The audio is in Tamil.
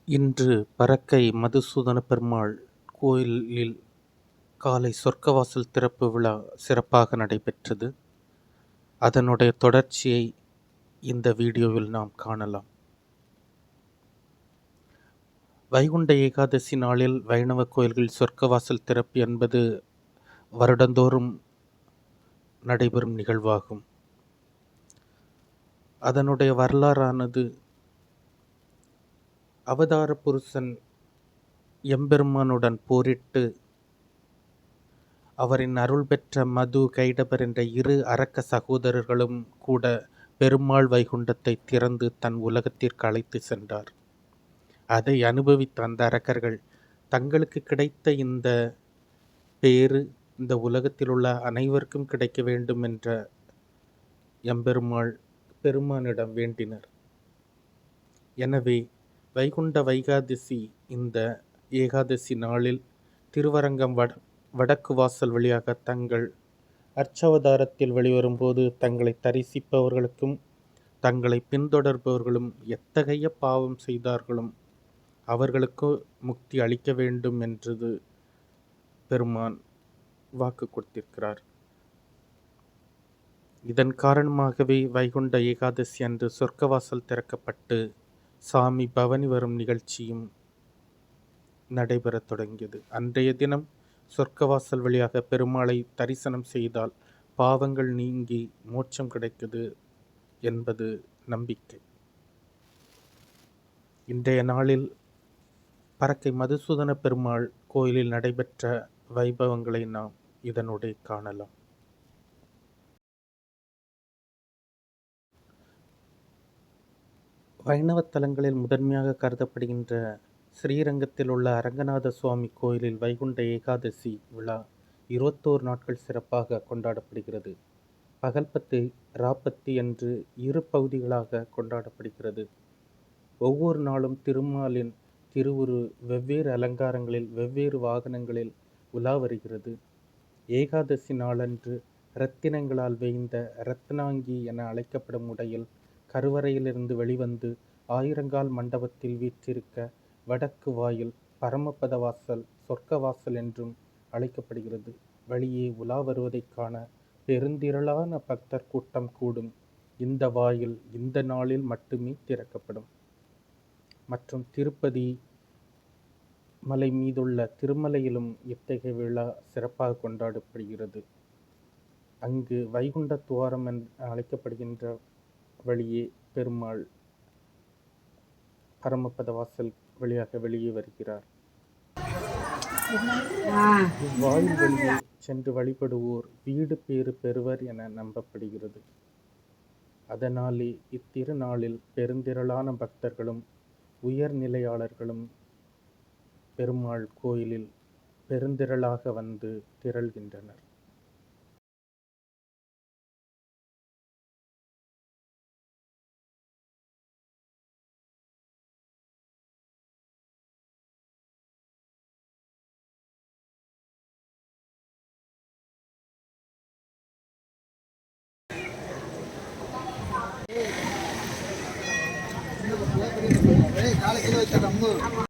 இன்று பறக்கை மதுசூதன பெருமாள் கோயிலில் காலை சொர்க்கவாசல் திறப்பு விழா சிறப்பாக நடைபெற்றது. அதனுடைய தொடர்ச்சியை இந்த வீடியோவில் நாம் காணலாம். வைகுண்ட ஏகாதசி நாளில் வைணவ கோயில்களில் சொர்க்கவாசல் திறப்பு என்பது வருடந்தோறும் நடைபெறும் நிகழ்வாகும். அதனுடைய வரலாறானது அவதார புருஷன் எம்பெருமானுடன் போரிட்டு அவரின் அருள் பெற்ற மது, கைடபர் என்ற இரு அரக்க சகோதரர்களும் கூட பெருமாள் வைகுண்டத்தை திறந்து தன் உலகத்திற்கு அழைத்து சென்றார். அதை அனுபவித்த அந்த அரக்கர்கள் தங்களுக்கு கிடைத்த இந்த பேறு இந்த உலகத்தில் உள்ள அனைவருக்கும் கிடைக்க வேண்டும் என்ற பெருமானிடம் வேண்டினர். எனவே வைகுண்ட வைகாதசி இந்த ஏகாதசி நாளில் திருவரங்கம் வடக்கு வாசல் வழியாக தங்கள் அர்ச்சாவதாரத்தில் வெளிவரும்போது தங்களை தரிசிப்பவர்களுக்கும் தங்களை பின்தொடர்பவர்களும் எத்தகைய பாவம் செய்தார்களும் அவர்களுக்கு முக்தி அளிக்க வேண்டும் என்றது பெருமான் வாக்கு கொடுத்திருக்கிறார். இதன் காரணமாகவே வைகுண்ட ஏகாதசி அன்று சொர்க்கவாசல் திறக்கப்பட்டு சாமி பவனி வரும் நிகழ்ச்சியும் நடைபெறத் தொடங்கியது. அன்றைய தினம் சொர்க்கவாசல் வழியாக பெருமாளை தரிசனம் செய்தால் பாவங்கள் நீங்கி மோட்சம் கிடைக்குது என்பது நம்பிக்கை. இன்றைய நாளில் பறக்கை மதுசூதன பெருமாள் கோயிலில் நடைபெற்ற வைபவங்களை நாம் இதனுடைய காணலாம். வைணவ தலங்களில் முதன்மையாக கருதப்படுகின்ற ஸ்ரீரங்கத்தில் உள்ள அரங்கநாத சுவாமி கோயிலில் வைகுண்ட ஏகாதசி விழா 21 நாட்கள் சிறப்பாக கொண்டாடப்படுகிறது. பகல்பத்து, ராப்பத்து என்று இரு பகுதிகளாக கொண்டாடப்படுகிறது. ஒவ்வொரு நாளும் திருமாலின் திருவுரு வெவ்வேறு அலங்காரங்களில் வெவ்வேறு வாகனங்களில் உலா வருகிறது. ஏகாதசி நாளன்று இரத்தினங்களால் வேய்ந்த இரத்னாங்கி என அழைக்கப்படும் உடையில் கருவறையிலிருந்து வெளிவந்து ஆயிரங்கால் மண்டபத்தில் வீற்றிருக்க வடக்கு வாயில் பரமபத வாசல், சொர்க்க வாசல் என்றும் அழைக்கப்படுகிறது. வெளியே உலா வருவதைக் காண பெருந்திரளான பக்தர் கூட்டம் கூடும். இந்த வாயில் இந்த நாளில் மட்டுமே திறக்கப்படும். மற்றும் திருப்பதி மலை மீதுள்ள திருமலையிலும் இத்தகைய விழா சிறப்பாக கொண்டாடப்படுகிறது. அங்கு வைகுண்ட துவாரம் என்று அழைக்கப்படுகின்ற வழியே பெருமாள் பரமபத வாசல் வழியாக வெளியே வருகிறார். இவ்வாயில் வெளியே சென்று வழிபடுவோர் வீடு பேறு பெறுவர் என நம்பப்படுகிறது. அதனாலே இத்திருநாளில் பெருந்திரளான பக்தர்களும் உயர்நிலையாளர்களும் பெருமாள் கோயிலில் பெருந்திரளாக வந்து திரள்கின்றனர். காலை கிலோ வச்சா